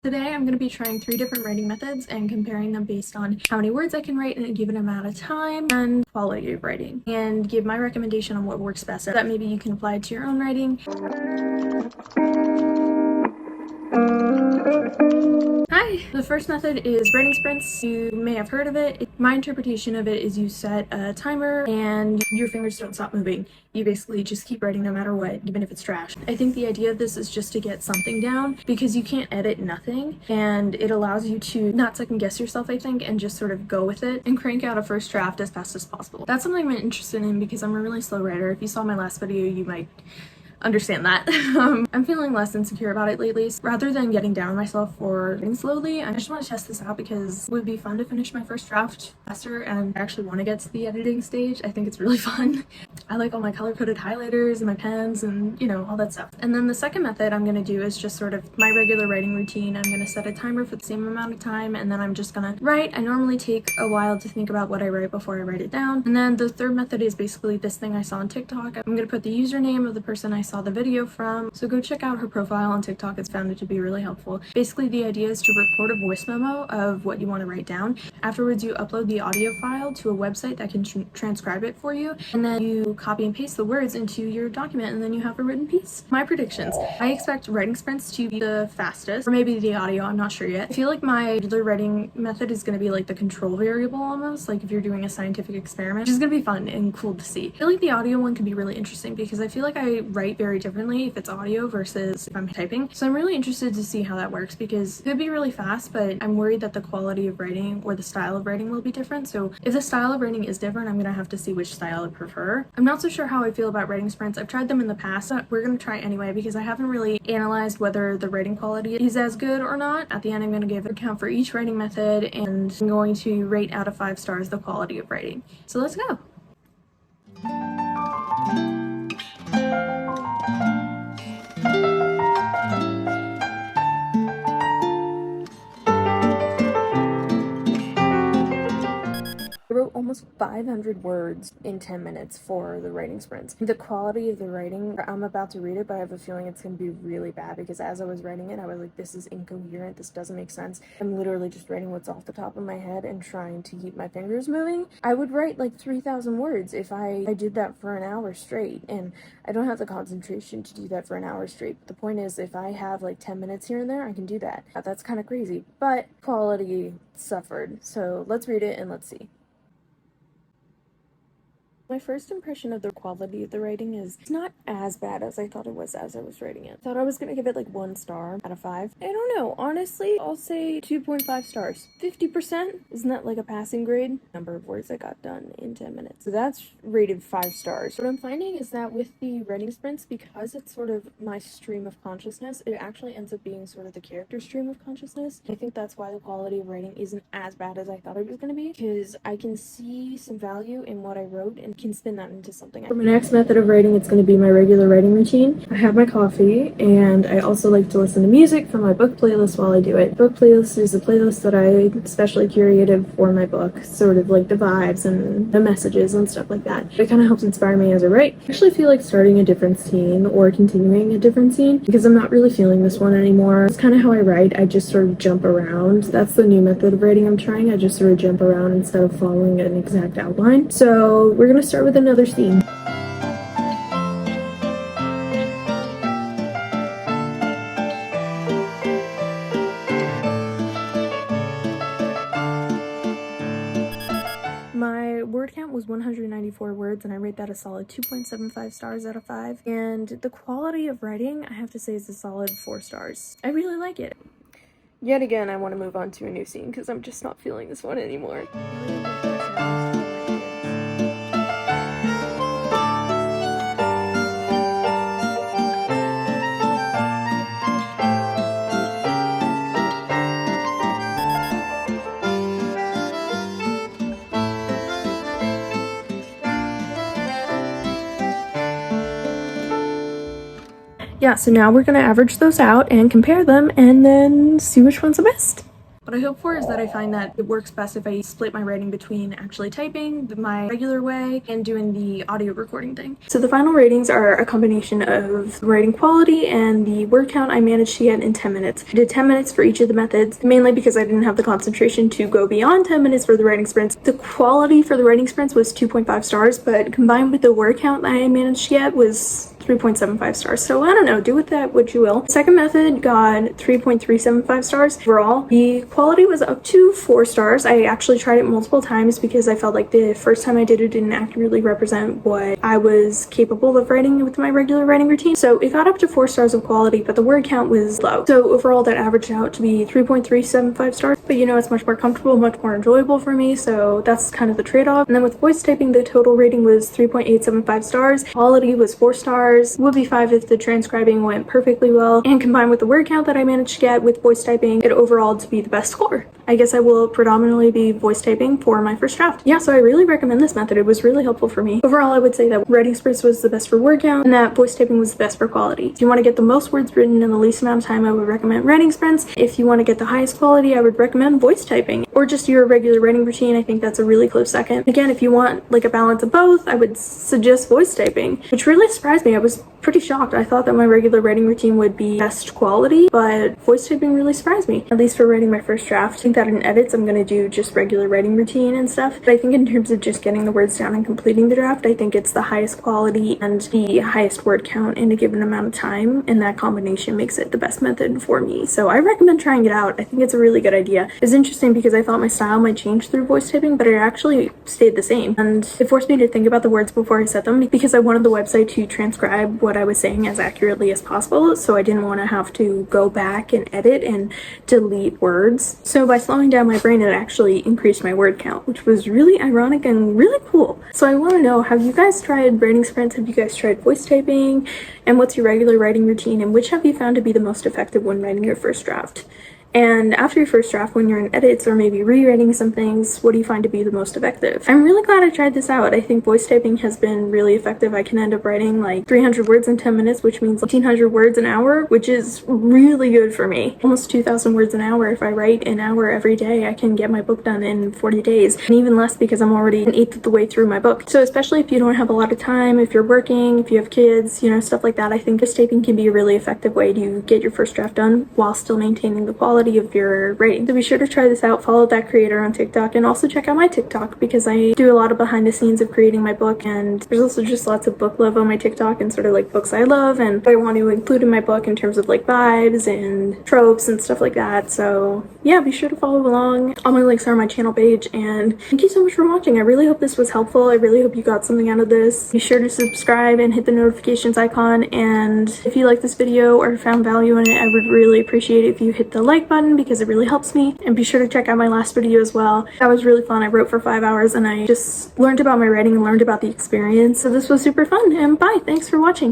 Today I'm going to be trying 3 different writing methods and comparing them based on how many words I can write in a given amount of time and quality of writing, and give my recommendation on what works best so that maybe you can apply it to your own writing. Hi! The first method is writing sprints. You may have heard of it. My interpretation of it is you set a timer and your fingers don't stop moving. You basically just keep writing no matter what, even if it's trash. I think the idea of this is just to get something down because you can't edit nothing, and it allows you to not second guess yourself, I think, and just sort of go with it and crank out a first draft as fast as possible. That's something I'm interested in because I'm a really slow writer. If you saw my last video, you might understand that. I'm feeling less insecure about it lately. Rather than getting down on myself for writing slowly, I just want to test this out because it would be fun to finish my first draft faster, and I actually want to get to the editing stage. I think it's really fun. I like all my color-coded highlighters and my pens and, you know, all that stuff. And then the second method I'm going to do is just sort of my regular writing routine. I'm going to set a timer for the same amount of time, and then I'm just going to write. I normally take a while to think about what I write before I write it down. And then the third method is basically this thing I saw on TikTok. I'm going to put the username of the person I saw the video from, so go check out her profile on TikTok. It's found it to be really helpful. Basically, the idea is to record a voice memo of what you want to write down. Afterwards, you upload the audio file to a website that can transcribe it for you, and then you copy and paste the words into your document, and then you have a written piece. My predictions: I expect writing sprints to be the fastest, or maybe the audio, I'm not sure yet. I feel like my regular writing method is going to be like the control variable almost, like if you're doing a scientific experiment, which is going to be fun and cool to see. I feel like the audio one could be really interesting because I feel like I write very differently if it's audio versus if I'm typing. So I'm really interested to see how that works because it could be really fast, but I'm worried that the quality of writing or the style of writing will be different. So if the style of writing is different, I'm gonna have to see which style I prefer. I'm not so sure how I feel about writing sprints. I've tried them in the past, but we're gonna try anyway because I haven't really analyzed whether the writing quality is as good or not. At the end, I'm gonna give an account for each writing method, and I'm going to rate out of 5 stars the quality of writing. So let's go. I wrote almost 500 words in 10 minutes for the writing sprints. The quality of the writing, I'm about to read it, but I have a feeling it's going to be really bad because as I was writing it, I was like, this is incoherent, this doesn't make sense. I'm literally just writing what's off the top of my head and trying to keep my fingers moving. I would write like 3,000 words if I did that for an hour straight, and I don't have the concentration to do that for an hour straight. The point is, if I have like 10 minutes here and there, I can do that. That's kind of crazy, but quality suffered. So let's read it and let's see. My first impression of the quality of the writing is it's not as bad as I thought it was as I was writing it. Thought I was gonna give it like 1 star out of 5. I don't know, honestly, I'll say 2.5 stars. 50%? Isn't that like a passing grade? Number of words I got done in 10 minutes. So that's rated 5 stars. What I'm finding is that with the writing sprints, because it's sort of my stream of consciousness, it actually ends up being sort of the character stream of consciousness. I think that's why the quality of writing isn't as bad as I thought it was gonna be, because I can see some value in what I wrote and can spin that into something. For my next method of writing, it's going to be my regular writing routine. I have my coffee, and I also like to listen to music from my book playlist while I do it. Book playlist is a playlist that I especially curated for my book, sort of like the vibes and the messages and stuff like that. It kind of helps inspire me as I write. I actually feel like starting a different scene or continuing a different scene because I'm not really feeling this one anymore. It's kind of how I write. I just sort of jump around. That's the new method of writing I'm trying. I just sort of jump around instead of following an exact outline. So we're going to start with another scene. My word count was 194 words, and I rate that a solid 2.75 stars out of 5. And the quality of writing, I have to say, is a solid 4 stars. I really like it. Yet again, I want to move on to a new scene because I'm just not feeling this one anymore. Yeah, so now we're going to average those out and compare them and then see which one's the best. What I hope for is that I find that it works best if I split my writing between actually typing my regular way and doing the audio recording thing. So the final ratings are a combination of writing quality and the word count I managed to get in 10 minutes. I did 10 minutes for each of the methods, mainly because I didn't have the concentration to go beyond 10 minutes for the writing sprints. The quality for the writing sprints was 2.5 stars, but combined with the word count that I managed to get was 3.75 stars. So I don't know, do with that what you will. Second method got 3.375 stars overall. The quality was up to 4 stars. I actually tried it multiple times because I felt like the first time I did it didn't accurately represent what I was capable of writing with my regular writing routine. So it got up to 4 stars of quality, but the word count was low. So overall that averaged out to be 3.375 stars. But you know, it's much more comfortable, much more enjoyable for me, so that's kind of the trade-off. And then with voice typing, the total rating was 3.875 stars. Quality was 4 stars. Would be 5 if the transcribing went perfectly well. And combined with the word count that I managed to get with voice typing, it overall to be the best score. I guess I will predominantly be voice typing for my first draft. Yeah, so I really recommend this method. It was really helpful for me. Overall, I would say that writing sprints was the best for word count and that voice typing was the best for quality. If you want to get the most words written in the least amount of time, I would recommend writing sprints. If you want to get the highest quality, I would recommend voice typing or just your regular writing routine. I think that's a really close second. Again, if you want like a balance of both, I would suggest voice typing, which really surprised me. I was pretty shocked. I thought that my regular writing routine would be best quality, but voice typing really surprised me, at least for writing my first draft. I think that in edits, I'm going to do just regular writing routine and stuff. But I think in terms of just getting the words down and completing the draft, I think it's the highest quality and the highest word count in a given amount of time, and that combination makes it the best method for me. So I recommend trying it out. I think it's a really good idea. It's interesting because I thought my style might change through voice typing, but it actually stayed the same. And it forced me to think about the words before I said them because I wanted the website to transcribe what I was saying as accurately as possible, so I didn't want to have to go back and edit and delete words. So by slowing down my brain, it actually increased my word count, which was really ironic and really cool. So I want to know, have you guys tried writing sprints? Have you guys tried voice typing? And what's your regular writing routine? And which have you found to be the most effective when writing your first draft? And after your first draft, when you're in edits or maybe rewriting some things, what do you find to be the most effective? I'm really glad I tried this out. I think voice typing has been really effective. I can end up writing like 300 words in 10 minutes, which means 1,800 words an hour, which is really good for me. Almost 2,000 words an hour. If I write an hour every day, I can get my book done in 40 days. And even less because I'm already an eighth of the way through my book. So especially if you don't have a lot of time, if you're working, if you have kids, you know, stuff like that, I think voice typing can be a really effective way to get your first draft done while still maintaining the quality of your writing. So be sure to try this out, follow that creator on TikTok, and also check out my TikTok because I do a lot of behind the scenes of creating my book, and there's also just lots of book love on my TikTok and sort of like books I love and I want to include in my book in terms of like vibes and tropes and stuff like that. So yeah, be sure to follow along. All my links are on my channel page, and thank you so much for watching. I really hope this was helpful. I really hope you got something out of this. Be sure to subscribe and hit the notifications icon, and if you like this video or found value in it, I would really appreciate it if you hit the like button because it really helps me. And be sure to check out my last video as well. That was really fun. I wrote for 5 hours and I just learned about my writing and learned about the experience. So this was super fun, and bye. Thanks for watching.